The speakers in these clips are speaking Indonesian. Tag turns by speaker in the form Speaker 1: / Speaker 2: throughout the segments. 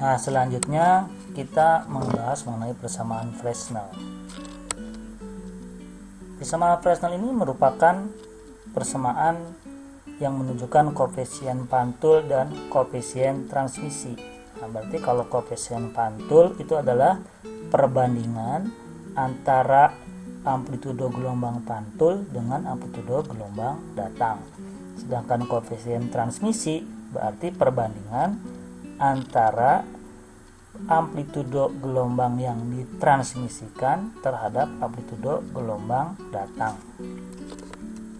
Speaker 1: Nah, selanjutnya kita membahas mengenai persamaan Fresnel. Persamaan Fresnel ini merupakan persamaan yang menunjukkan koefisien pantul dan koefisien transmisi. Nah, berarti kalau koefisien pantul itu adalah perbandingan antara amplitudo gelombang pantul dengan amplitudo gelombang datang. Sedangkan koefisien transmisi berarti perbandingan antara amplitudo gelombang yang ditransmisikan terhadap amplitudo gelombang datang.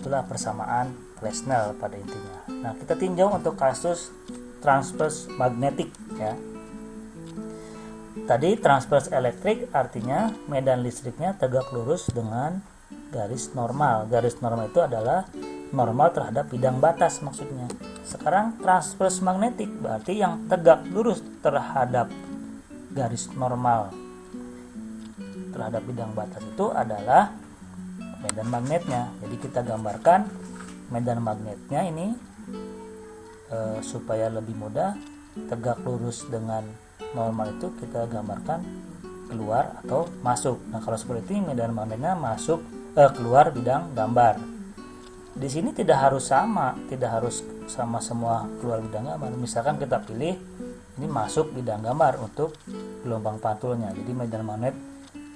Speaker 1: Itulah persamaan Fresnel pada intinya. Nah, kita tinjau untuk kasus transverse magnetik ya. Tadi transverse elektrik artinya medan listriknya tegak lurus dengan garis normal. Garis normal itu adalah normal terhadap bidang batas maksudnya. Sekarang transverse magnetik berarti yang tegak lurus terhadap garis normal terhadap bidang batas itu adalah medan magnetnya. Jadi kita gambarkan medan magnetnya ini supaya lebih mudah. Tegak lurus dengan normal itu kita gambarkan keluar atau masuk. Nah, kalau seperti ini medan magnetnya masuk keluar bidang gambar. Di sini tidak harus sama semua keluar bidang gambar. Misalkan kita pilih ini masuk bidang gambar untuk gelombang pantulnya. Jadi medan magnet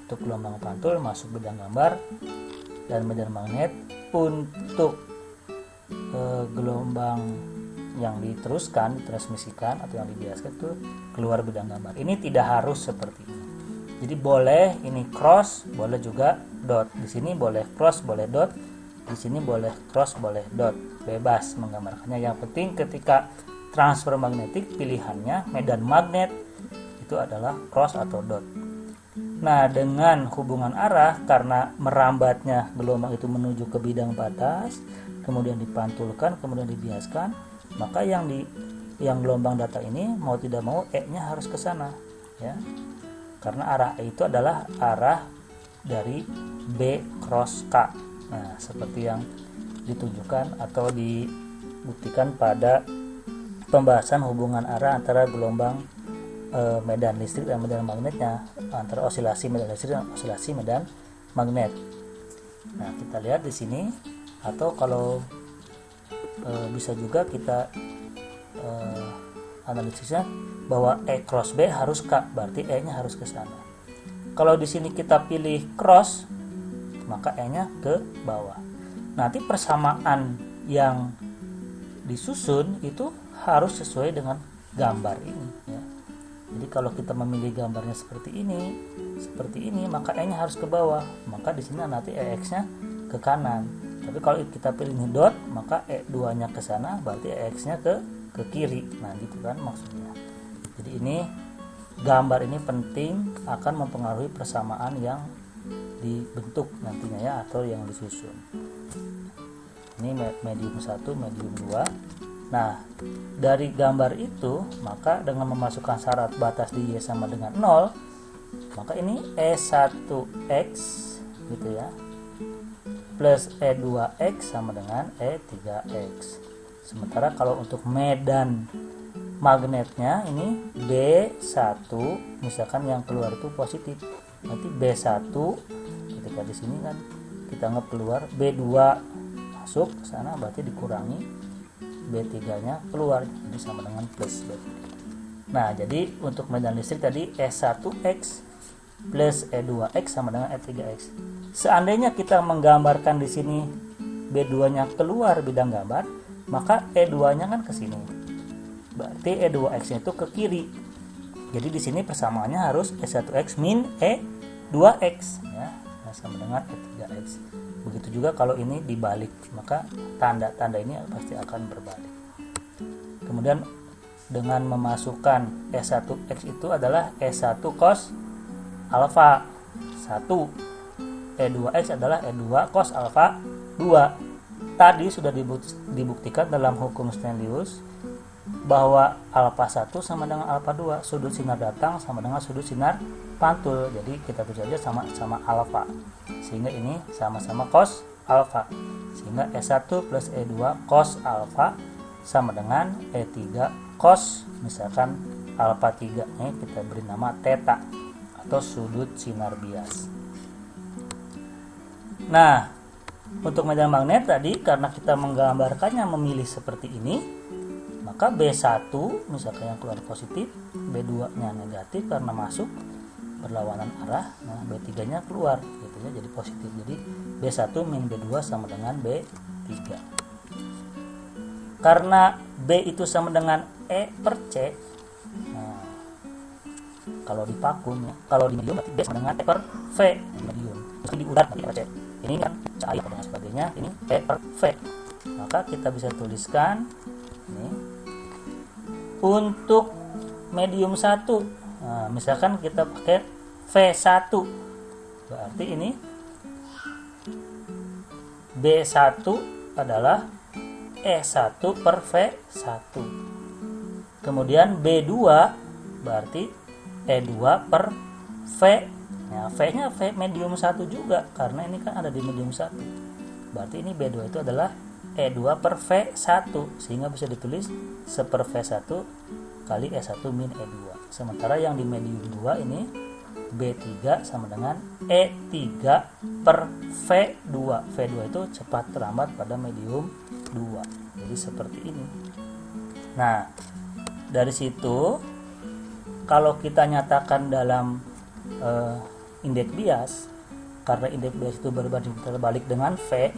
Speaker 1: untuk gelombang pantul masuk bidang gambar, dan medan magnet untuk gelombang yang diteruskan, ditransmisikan atau yang dibiaskan itu keluar bidang gambar. Ini tidak harus seperti ini. Jadi boleh ini cross, boleh juga dot. Di sini boleh cross, boleh dot. Di sini boleh cross, boleh dot. Bebas menggambarkannya. Yang penting ketika transfer magnetik pilihannya medan magnet itu adalah cross atau dot. Nah, dengan hubungan arah karena merambatnya gelombang itu menuju ke bidang batas, kemudian dipantulkan, kemudian dibiaskan, maka yang gelombang datang ini mau tidak mau E-nya harus ke sana ya. Karena arah E itu adalah arah dari B cross K. Nah, seperti yang ditunjukkan atau dibuktikan pada pembahasan hubungan arah antara gelombang medan listrik dan medan magnetnya, antara osilasi medan listrik dan osilasi medan magnet. Nah, kita lihat di sini, atau kalau bisa juga kita analisisnya bahwa E cross B harus K, berarti E-nya harus ke sana. Kalau di sini kita pilih cross, maka E-nya ke bawah. Nanti persamaan yang disusun itu harus sesuai dengan gambar ini ya. Jadi kalau kita memilih gambarnya seperti ini, maka E-nya harus ke bawah. Maka di sini nanti EX-nya ke kanan. Tapi kalau kita pilih ini dot, maka E2-nya ke sana, berarti EX-nya ke kiri. Nah, gitu kan maksudnya. Jadi ini gambar ini penting, akan mempengaruhi persamaan yang dibentuk nantinya ya, atau yang disusun. Ini medium 1, medium 2. Nah, dari gambar itu, maka dengan memasukkan syarat batas di Y sama dengan 0, maka ini E1X gitu ya, plus E2X sama dengan E3X. Sementara kalau untuk medan magnetnya ini B1, misalkan yang keluar itu positif, nanti B1 ketika di sini kan kita anggap keluar, B2 masuk ke sana berarti dikurangi, B3-nya keluar, jadi sama dengan plus B. Nah, jadi untuk medan listrik tadi E1X plus E2X sama dengan E3X. Seandainya kita menggambarkan di sini B2-nya keluar bidang gambar, maka E2-nya kan ke sini. Berarti E2X-nya itu ke kiri. Jadi di sini persamaannya harus E1X min E2X ya. Nah, sama dengan E3X. Begitu juga kalau ini dibalik, maka tanda-tanda ini pasti akan berbalik. Kemudian dengan memasukkan E1X itu adalah E1 cos alfa 1, E2X adalah E2 cos alfa 2. Tadi sudah dibuktikan dalam hukum Stanlius bahwa alfa 1 sama dengan alfa 2, sudut sinar datang sama dengan sudut sinar pantul. Jadi kita tulis saja sama-sama alfa, sehingga ini sama-sama cos alfa, sehingga E1 plus E2 cos alfa sama dengan E3 cos misalkan alfa 3 nya kita beri nama theta atau sudut sinar bias. Nah, untuk medan magnet tadi karena kita menggambarkannya memilih seperti ini, maka B1 misalkan yang keluar positif, B2 nya negatif karena masuk berlawanan arah, nah B3 nya keluar gitu ya, jadi positif. Jadi B1 min B2 sama dengan B3. Karena B itu sama dengan E per C, nah kalau di vakum ya, kalau di medium berarti B sama dengan E per V di medium, terus di udara berarti per C. Ini kan cair dan sebagainya, ini E per V. Maka kita bisa tuliskan ini untuk medium 1. Nah, misalkan kita pakai V1, berarti ini B1 adalah E1 per V1. Kemudian B2 berarti E2 per V. Nah, V-nya V medium 1 juga karena ini kan ada di medium 1. Berarti ini B2 itu adalah E2 per V1, sehingga bisa ditulis 1 per V1 kali E1 min E2. Sementara yang di medium 2 ini B3 sama dengan E3 per V2. V2 itu cepat terlambat pada medium 2. Jadi seperti ini. Nah, dari situ kalau kita nyatakan dalam indeks bias, karena indeks bias itu berbanding terbalik dengan V,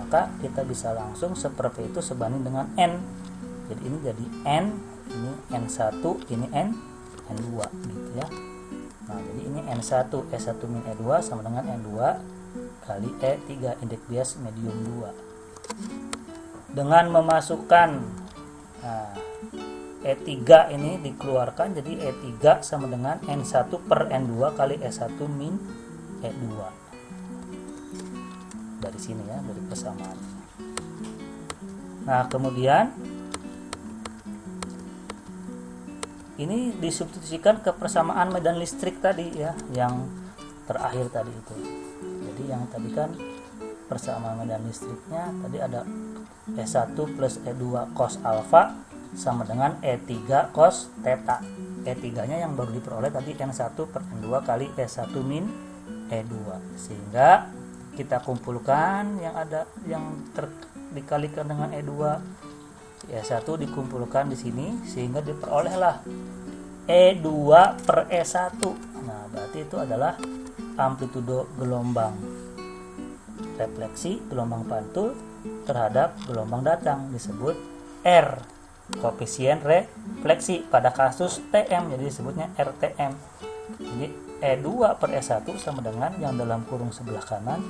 Speaker 1: maka kita bisa langsung 1 per V itu sebanding dengan N. Jadi ini jadi N, ini N1, ini N2 gitu ya. Nah, jadi ini N1, E1 min E2 sama dengan N2 kali E3, indeks bias medium 2. Dengan memasukkan E3 ini dikeluarkan, jadi E3 sama dengan N1 per N2 kali E1 min E2. Dari sini ya, dari persamaan. Nah, kemudian ini disubstitusikan ke persamaan medan listrik tadi ya, yang terakhir tadi itu. Jadi yang tadi kan persamaan medan listriknya tadi ada E1 plus E2 cos alfa sama dengan E3 cos theta. E3 nya yang baru diperoleh tadi N1 per N2 kali E1 min E2, sehingga kita kumpulkan yang ada yang dikalikan dengan E2, E1 dikumpulkan di sini sehingga diperolehlah E2 per E1. Nah, berarti itu adalah amplitudo gelombang refleksi, gelombang pantul terhadap gelombang datang, disebut R, koefisien refleksi pada kasus TM, jadi disebutnya RTM. Jadi E2 per E1 sama dengan yang dalam kurung sebelah kanan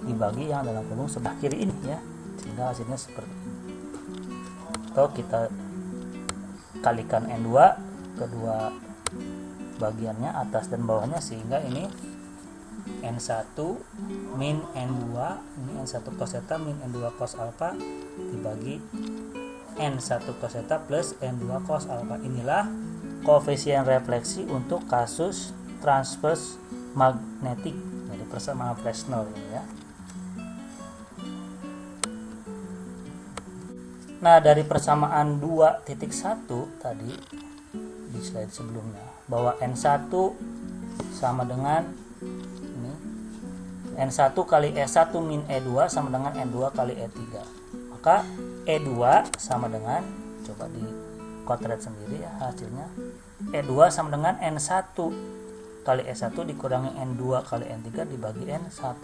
Speaker 1: dibagi yang dalam kurung sebelah kiri ini ya, sehingga hasilnya seperti ini. Atau kita kalikan N2 kedua bagiannya atas dan bawahnya, sehingga ini N1 min N2, ini N1 cos theta min N2 cos alpha dibagi N1 cos theta plus N2 cos alpha. Inilah koefisien refleksi untuk kasus transverse magnetik dari persamaan Fresnel ini ya. Nah, dari persamaan 2.1 tadi di slide sebelumnya, bahwa N1 sama dengan ini N1 kali E1 min E2 sama dengan N2 kali E3. Maka E2 sama dengan, coba di kotret sendiri ya hasilnya, E2 sama dengan N1 kali E1 dikurangi N2 kali N3 dibagi N1.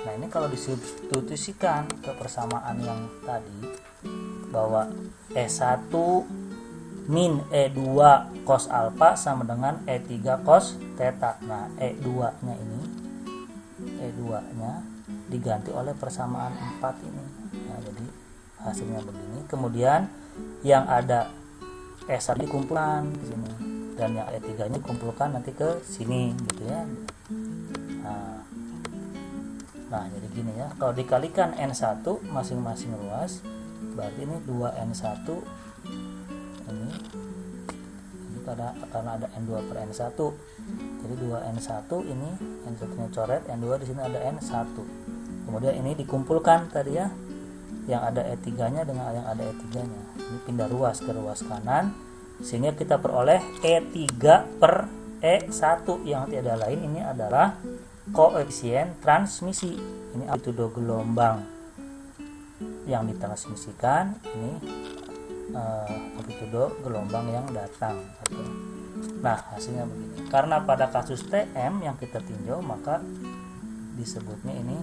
Speaker 1: Nah, ini kalau disubstitusikan ke persamaan yang tadi, bahwa E1 min E2 cos alpha sama dengan E3 cos theta. Nah, E2 nya ini, E2 nya diganti oleh persamaan 4 ini. Nah, jadi hasilnya begini. Kemudian yang ada E1 dikumpulkan di sini dan yang E3 nya dikumpulkan nanti ke sini gitu ya. Nah, jadi gini ya, kalau dikalikan N1 masing-masing ruas, berarti ini 2N1 ini karena ada N2 per N1, jadi 2N1 ini N1 nya coret, N2 di sini ada N1. Kemudian ini dikumpulkan tadi ya, yang ada E3 nya dengan yang ada E3 nya, ini pindah ruas ke ruas kanan, sehingga kita peroleh E3 per E1 yang tiada lain ini adalah koefisien transmisi. Ini amplitudo gelombang yang ditransmisikan, ini amplitudo gelombang yang datang. Nah, hasilnya begini. Karena pada kasus TM yang kita tinjau, maka disebutnya ini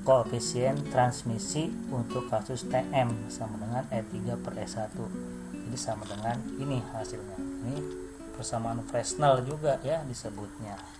Speaker 1: koefisien transmisi untuk kasus TM sama dengan E3 per E1. Jadi sama dengan ini hasilnya. Ini persamaan Fresnel juga ya disebutnya.